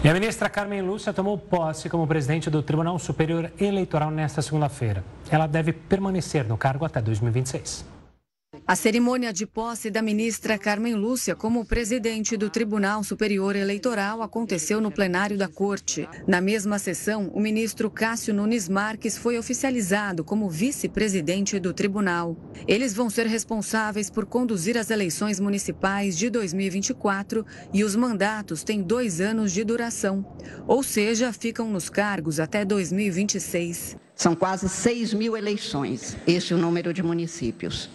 E a ministra Carmen Lúcia tomou posse como presidente do Tribunal Superior Eleitoral nesta segunda-feira. Ela deve permanecer no cargo até 2026. A cerimônia de posse da ministra Carmen Lúcia como presidente do Tribunal Superior Eleitoral aconteceu no plenário da Corte. Na mesma sessão, o ministro Cássio Nunes Marques foi oficializado como vice-presidente do tribunal. Eles vão ser responsáveis por conduzir as eleições municipais de 2024 e os mandatos têm 2 anos de duração, ou seja, ficam nos cargos até 2026. São quase 6.000 eleições, esse é o número de municípios.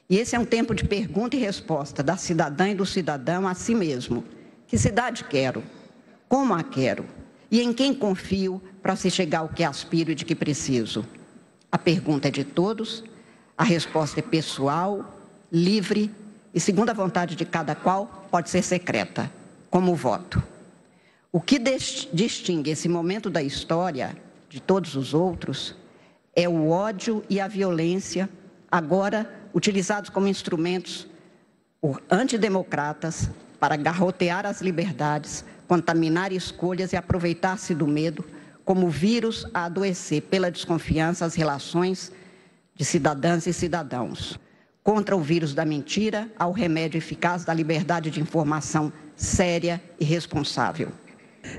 E esse é um tempo de pergunta e resposta da cidadã e do cidadão a si mesmo. Que cidade quero? Como a quero? E em quem confio para se chegar ao que aspiro e de que preciso? A pergunta é de todos, a resposta é pessoal, livre e, segundo a vontade de cada qual, pode ser secreta, como o voto. O que distingue esse momento da história de todos os outros é o ódio e a violência, agora utilizados como instrumentos por antidemocratas para garrotear as liberdades, contaminar escolhas e aproveitar-se do medo como vírus a adoecer pela desconfiança as relações de cidadãs e cidadãos. Contra o vírus da mentira, ao remédio eficaz da liberdade de informação séria e responsável.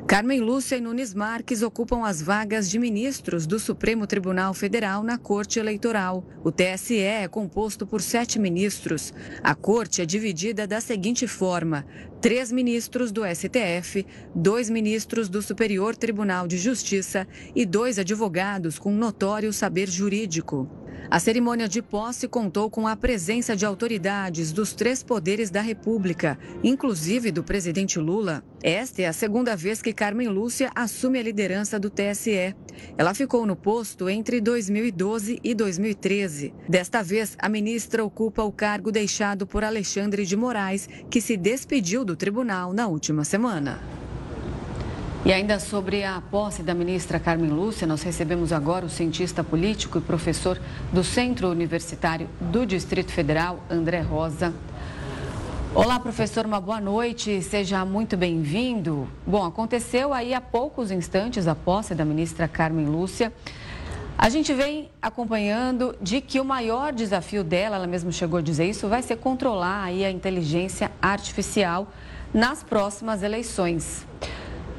Carmen Lúcia e Nunes Marques ocupam as vagas de ministros do Supremo Tribunal Federal na Corte Eleitoral. O TSE é composto por 7 ministros. A Corte é dividida da seguinte forma: 3 ministros do STF, 2 ministros do Superior Tribunal de Justiça e 2 advogados com notório saber jurídico. A cerimônia de posse contou com a presença de autoridades dos 3 poderes da República, inclusive do presidente Lula. Esta é a segunda vez que Carmen Lúcia assume a liderança do TSE. Ela ficou no posto entre 2012 e 2013. Desta vez, a ministra ocupa o cargo deixado por Alexandre de Moraes, que se despediu do tribunal na última semana. E ainda sobre a posse da ministra Carmen Lúcia, nós recebemos agora o cientista político e professor do Centro Universitário do Distrito Federal, André Rosa. Olá, professor, uma boa noite, seja muito bem-vindo. Bom, aconteceu aí há poucos instantes a posse da ministra Carmen Lúcia. A gente vem acompanhando de que o maior desafio dela, ela mesma chegou a dizer isso, vai ser controlar aí a inteligência artificial nas próximas eleições.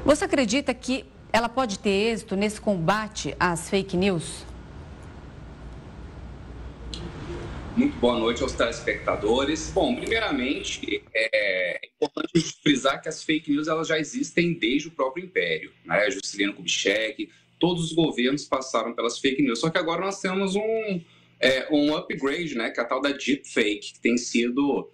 Você acredita que ela pode ter êxito nesse combate às fake news? Muito boa noite aos telespectadores. Bom, primeiramente, é importante frisar que as fake news elas já existem desde o próprio Império, né? Juscelino Kubitschek, todos os governos passaram pelas fake news. Só que agora nós temos um upgrade, né? Que é a tal da deepfake, que tem sido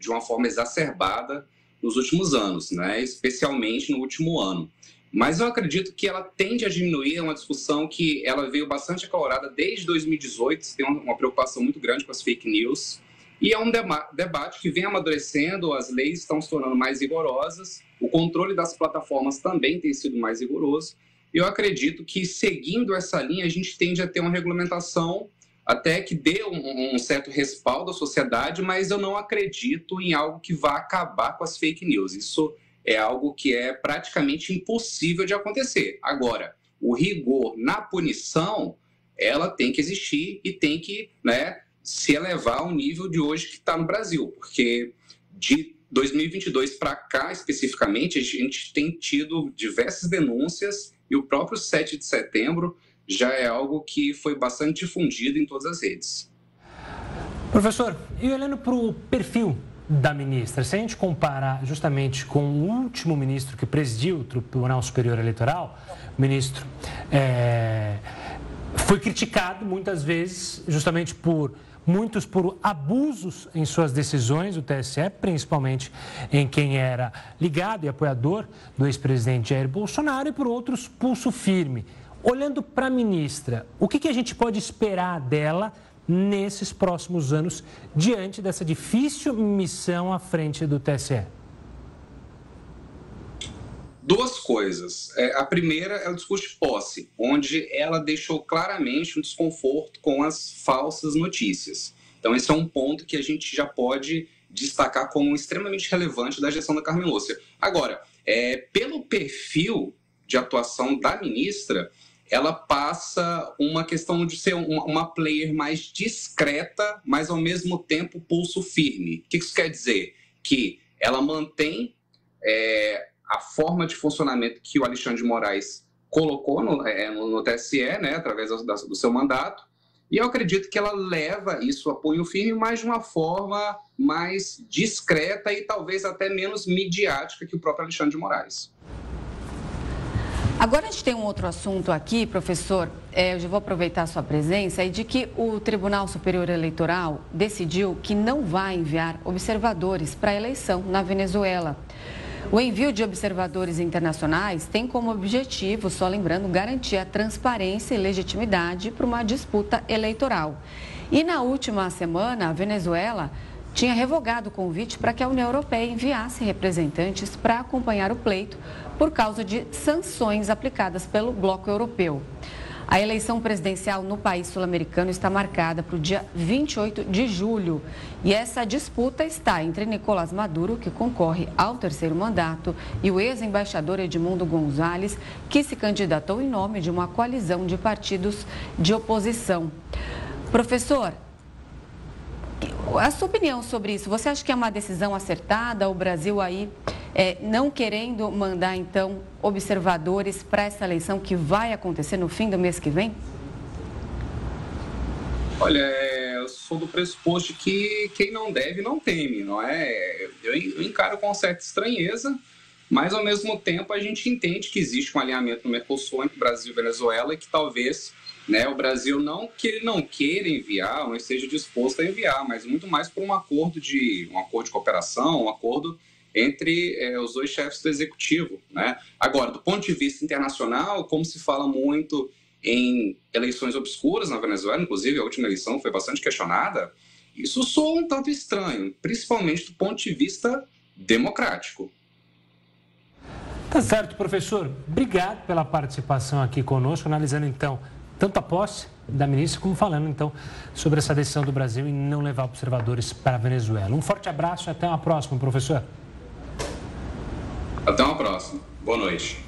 de uma forma exacerbada nos últimos anos, né? Especialmente no último ano. Mas eu acredito que ela tende a diminuir, é uma discussão que ela veio bastante acalorada desde 2018, tem uma preocupação muito grande com as fake news, e é um debate que vem amadurecendo, as leis estão se tornando mais rigorosas, o controle das plataformas também tem sido mais rigoroso, e eu acredito que seguindo essa linha a gente tende a ter uma regulamentação até que dê um certo respaldo à sociedade, mas eu não acredito em algo que vá acabar com as fake news. Isso é algo que é praticamente impossível de acontecer. Agora, o rigor na punição, ela tem que existir e tem que, né, se elevar ao nível de hoje que está no Brasil, porque de 2022 para cá, especificamente, a gente tem tido diversas denúncias e o próprio 7 de setembro já é algo que foi bastante difundido em todas as redes. Professor, e olhando para o perfil da ministra, se a gente comparar justamente com o último ministro que presidiu o Tribunal Superior Eleitoral, o ministro foi criticado muitas vezes justamente por abusos em suas decisões, o TSE, principalmente em quem era ligado e apoiador do ex-presidente Jair Bolsonaro, e por outros, pulso firme. Olhando para a ministra, o que a gente pode esperar dela nesses próximos anos, diante dessa difícil missão à frente do TSE? Duas coisas. A primeira é o discurso de posse, onde ela deixou claramente um desconforto com as falsas notícias. Então, esse é um ponto que a gente já pode destacar como extremamente relevante da gestão da Carmen Lúcia. Agora, pelo perfil de atuação da ministra, ela passa uma questão de ser uma player mais discreta, mas ao mesmo tempo pulso firme. O que isso quer dizer? Que ela mantém a forma de funcionamento que o Alexandre de Moraes colocou no TSE, né, através do seu mandato, e eu acredito que ela leva isso a punho firme, mas de uma forma mais discreta e talvez até menos midiática que o próprio Alexandre de Moraes. Agora a gente tem um outro assunto aqui, professor, eu já vou aproveitar a sua presença, de que o Tribunal Superior Eleitoral decidiu que não vai enviar observadores para a eleição na Venezuela. O envio de observadores internacionais tem como objetivo, só lembrando, garantir a transparência e legitimidade para uma disputa eleitoral. E na última semana, a Venezuela tinha revogado o convite para que a União Europeia enviasse representantes para acompanhar o pleito por causa de sanções aplicadas pelo bloco europeu. A eleição presidencial no país sul-americano está marcada para o dia 28 de julho. E essa disputa está entre Nicolás Maduro, que concorre ao terceiro mandato, e o ex-embaixador Edmundo González, que se candidatou em nome de uma coalizão de partidos de oposição. Professor, a sua opinião sobre isso, você acha que é uma decisão acertada, o Brasil aí não querendo mandar, então, observadores para essa eleição que vai acontecer no fim do mês que vem? Olha, eu sou do pressuposto que quem não deve não teme, não é? Eu encaro com certa estranheza, mas ao mesmo tempo a gente entende que existe um alinhamento no Mercosul entre Brasil e Venezuela e que talvez, né, o Brasil não queira enviar, não esteja disposto a enviar, mas muito mais por um acordo de cooperação, um acordo entre os dois chefes do executivo, né? Agora, do ponto de vista internacional, como se fala muito em eleições obscuras na Venezuela, inclusive a última eleição foi bastante questionada, isso soa um tanto estranho, principalmente do ponto de vista democrático. Tá certo, professor. Obrigado pela participação aqui conosco, analisando então tanto a posse da ministra, como falando então sobre essa decisão do Brasil em não levar observadores para a Venezuela. Um forte abraço e até uma próxima, professor. Até uma próxima. Boa noite.